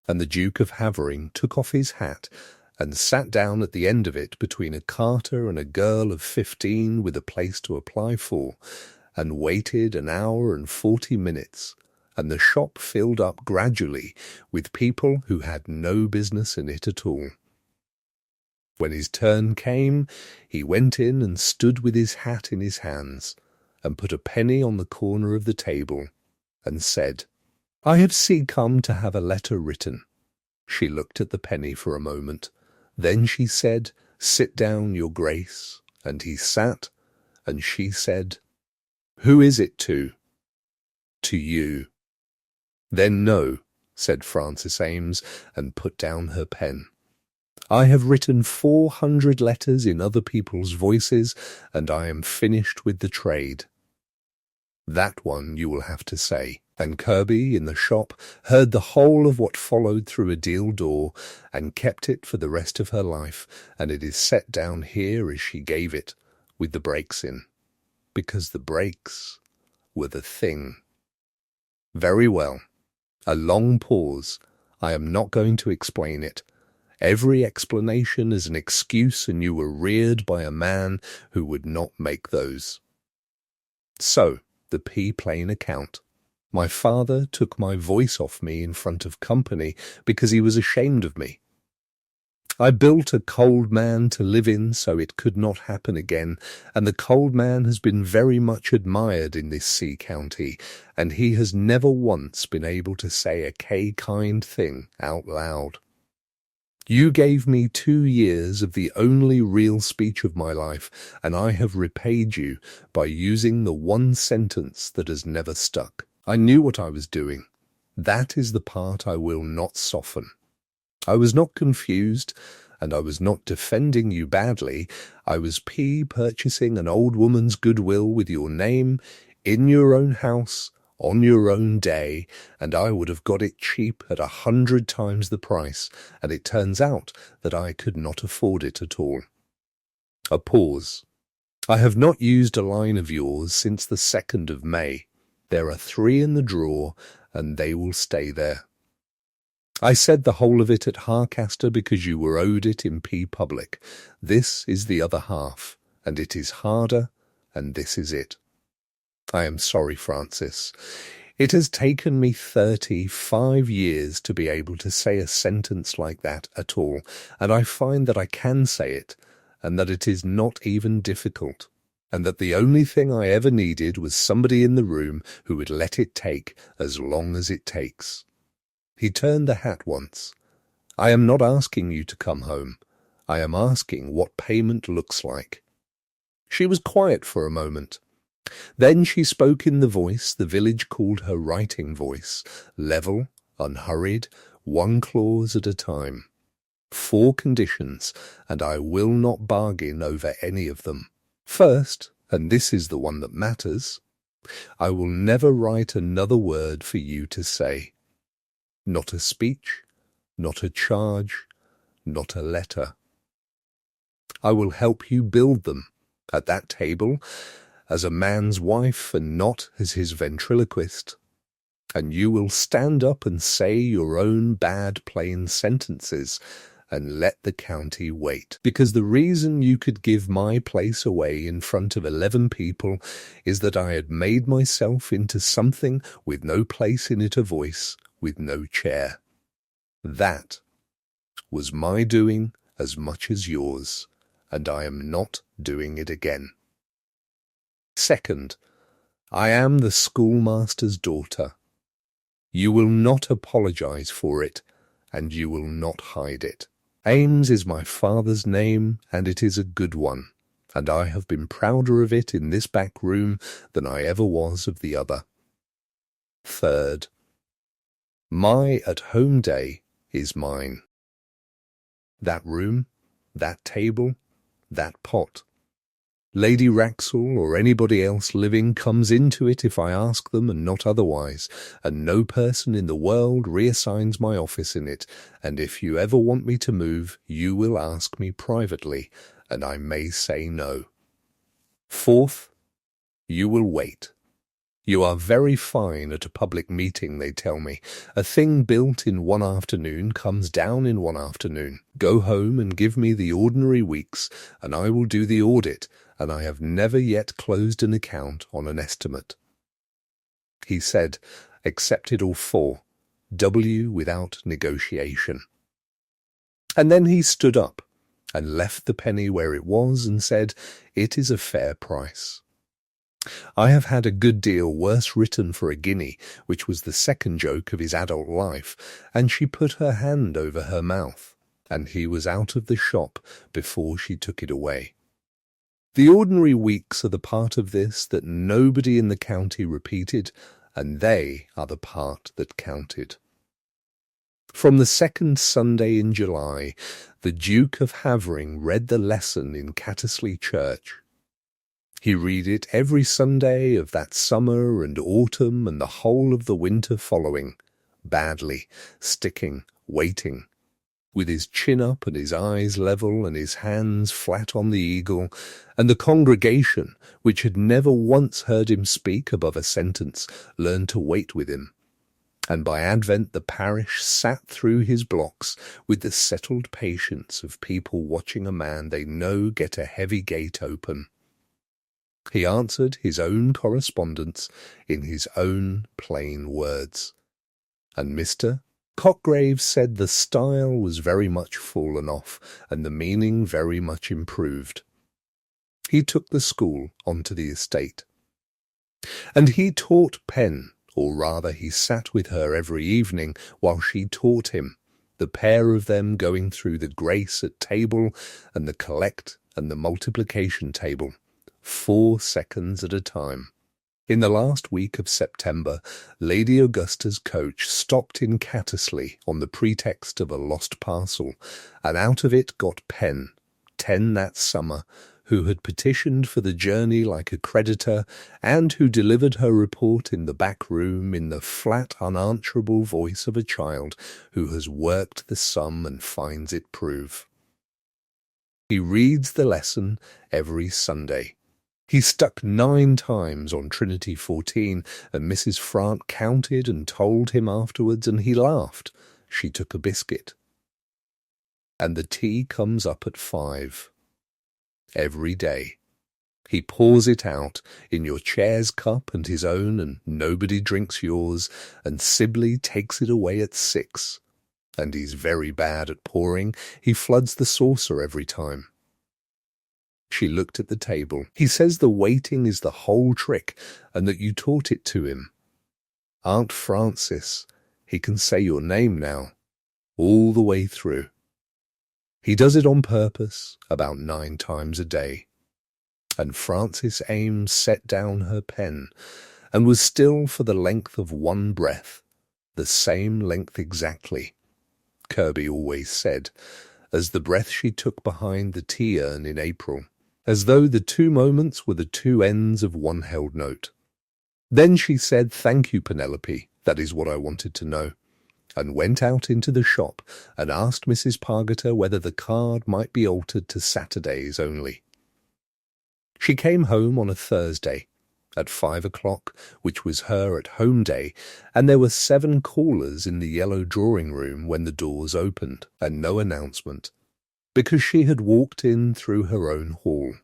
and the Duke of Havering took off his hat and sat down at the end of it between a carter and a girl of 15 with a place to apply for, and waited an hour and 40 minutes, and the shop filled up gradually with people who had no business in it at all. When his turn came, he went in and stood with his hat in his hands, and put a penny on the corner of the table, and said, "I have come to have a letter written." She looked at the penny for a moment. Then she said, "Sit down, your grace," and he sat, and she said, "Who is it to?" "To you." "Then no," said Frances Ames, and put down her pen. "I have written 400 letters in other people's voices, and I am finished with the trade." "That one you will have to say." And Kirby in the shop heard the whole of what followed through a deal door, and kept it for the rest of her life, and it is set down here as she gave it, with the breaks in, because the breaks were the thing. Very well. A long pause. I am not going to explain it. Every explanation is an excuse, and you were reared by a man who would not make those. So, the plain account. My father took my voice off me in front of company because he was ashamed of me. I built a cold man to live in so it could not happen again, and the cold man has been very much admired in this sea county, and he has never once been able to say a kind thing out loud. You gave me 2 years of the only real speech of my life, and I have repaid you by using the one sentence that has never stuck. I knew what I was doing. That is the part I will not soften. I was not confused, and I was not defending you badly. I was purchasing an old woman's goodwill with your name, in your own house, on your own day, and I would have got it cheap at 100 times the price, and it turns out that I could not afford it at all. A pause. I have not used a line of yours since the 2nd of May. There are 3 in the drawer, and they will stay there. I said the whole of it at Harcaster because you were owed it in public. This is the other half, and it is harder, and this is it. I am sorry, Frances. It has taken me 35 years to be able to say a sentence like that at all, and I find that I can say it, and that it is not even difficult, and that the only thing I ever needed was somebody in the room who would let it take as long as it takes. He turned the hat once. I am not asking you to come home. I am asking what payment looks like. She was quiet for a moment. Then she spoke in the voice the village called her writing voice, level, unhurried, 1 clause at a time. 4 conditions, and I will not bargain over any of them. First, and this is the one that matters, I will never write another word for you to say. Not a speech, not a charge, not a letter. I will help you build them at that table as a man's wife and not as his ventriloquist, and you will stand up and say your own bad plain sentences and let the county wait, because the reason you could give my place away in front of 11 people is that I had made myself into something with no place in it, a voice with no chair. That was my doing as much as yours, and I am not doing it again. Second, I am the schoolmaster's daughter. You will not apologize for it, and you will not hide it. Ames is my father's name, and it is a good one, and I have been prouder of it in this back room than I ever was of the other. Third, my at-home day is mine. That room, that table, that pot. Lady Wraxall or anybody else living comes into it if I ask them and not otherwise, and no person in the world reassigns my office in it, and if you ever want me to move, you will ask me privately, and I may say no. Fourth, you will wait. You are very fine at a public meeting, they tell me. A thing built in one afternoon comes down in one afternoon. Go home and give me the ordinary weeks, and I will do the audit, and I have never yet closed an account on an estimate. He said, accepted all four, W without negotiation. And then he stood up and left the penny where it was and said, it is a fair price. I have had a good deal worse written for a guinea, which was the second joke of his adult life, and she put her hand over her mouth, and he was out of the shop before she took it away. The ordinary weeks are the part of this that nobody in the county repeated, and they are the part that counted. From the second Sunday in July, the Duke of Havering read the lesson in Cattersley Church. He read it every Sunday of that summer and autumn and the whole of the winter following, badly, sticking, waiting, with his chin up and his eyes level and his hands flat on the eagle, and the congregation, which had never once heard him speak above a sentence, learned to wait with him. And by Advent the parish sat through his blocks with the settled patience of people watching a man they know get a heavy gate open. He answered his own correspondence in his own plain words. And Mr. Cockgrave said the style was very much fallen off, and the meaning very much improved. He took the school onto the estate. And he taught Pen, or rather he sat with her every evening while she taught him, the pair of them going through the grace at table and the collect and the multiplication table, 4 seconds at a time. In the last week of September, Lady Augusta's coach stopped in Cattersley on the pretext of a lost parcel, and out of it got Pen, 10 that summer, who had petitioned for the journey like a creditor, and who delivered her report in the back room in the flat, unanswerable voice of a child who has worked the sum and finds it prove. He reads the lesson every Sunday. He stuck 9 times on Trinity 14, and Mrs. Frant counted and told him afterwards, and he laughed. She took a biscuit. And the tea comes up at 5. Every day. He pours it out in your chair's cup and his own, and nobody drinks yours, and Sibley takes it away at 6. And he's very bad at pouring. He floods the saucer every time. She looked at the table. He says the waiting is the whole trick, and that you taught it to him. Aunt Frances, he can say your name now, all the way through. He does it on purpose, about 9 times a day. And Frances Ames set down her pen, and was still for the length of one breath, the same length exactly, Kirby always said, as the breath she took behind the tea-urn in April, as though the 2 moments were the 2 ends of one held note. Then she said, "Thank you, Penelope, that is what I wanted to know," and went out into the shop and asked Mrs. Pargeter whether the card might be altered to Saturdays only. She came home on a Thursday, at 5 o'clock, which was her at-home day, and there were 7 callers in the yellow drawing-room when the doors opened, and no announcement, because she had walked in through her own hall.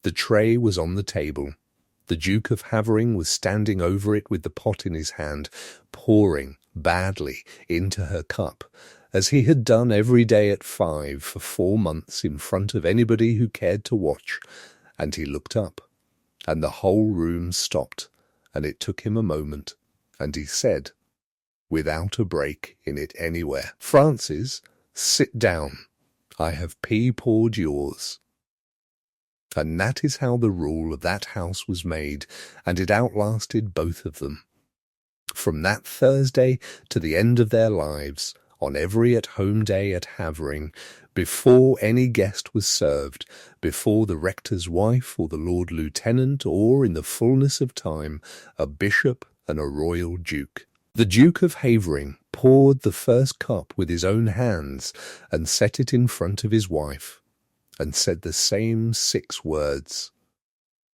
The tray was on the table. The Duke of Havering was standing over it with the pot in his hand, pouring badly into her cup, as he had done every day at 5 for 4 months in front of anybody who cared to watch, and he looked up, and the whole room stopped, and it took him a moment, and he said, without a break in it anywhere, "Francis, sit down. I have pea-pawed yours." And that is how the rule of that house was made, and it outlasted both of them. From that Thursday to the end of their lives, on every at-home day at Havering, before any guest was served, before the rector's wife or the Lord Lieutenant, or, in the fullness of time, a bishop and a royal duke, the Duke of Havering poured the first cup with his own hands and set it in front of his wife, and said the same 6 words,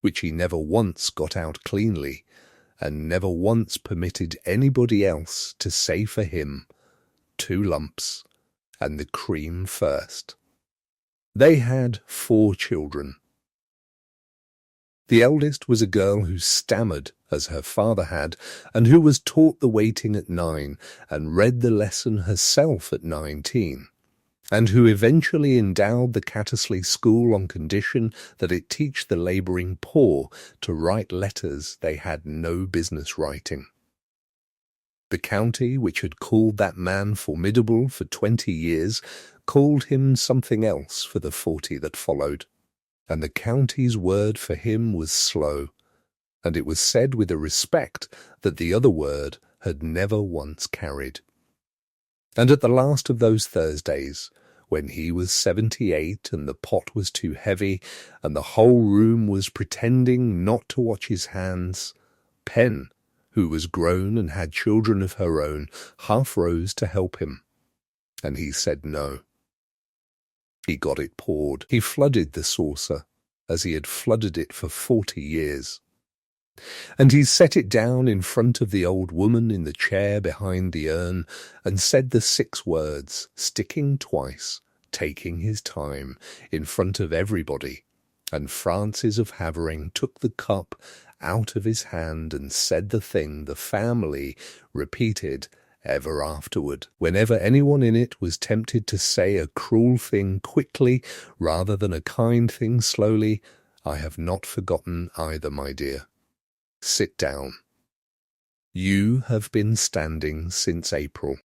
which he never once got out cleanly, and never once permitted anybody else to say for him, 2 lumps, and the cream first. They had 4 children. The eldest was a girl who stammered, as her father had, and who was taught the waiting at 9, and read the lesson herself at 19, and who eventually endowed the Cattersley School on condition that it teach the labouring poor to write letters they had no business writing. The county, which had called that man formidable for 20 years, called him something else for the 40 that followed, and the county's word for him was slow, and it was said with a respect that the other word had never once carried. And at the last of those Thursdays, when he was 78 and the pot was too heavy, and the whole room was pretending not to watch his hands, Pen, who was grown and had children of her own, half rose to help him, and he said no. He got it poured. He flooded the saucer, as he had flooded it for 40 years. And he set it down in front of the old woman in the chair behind the urn, and said the 6 words, sticking twice, taking his time, in front of everybody, and Francis of Havering took the cup out of his hand and said the thing the family repeated ever afterward, whenever anyone in it was tempted to say a cruel thing quickly rather than a kind thing slowly. "I have not forgotten either, my dear. Sit down. You have been standing since April.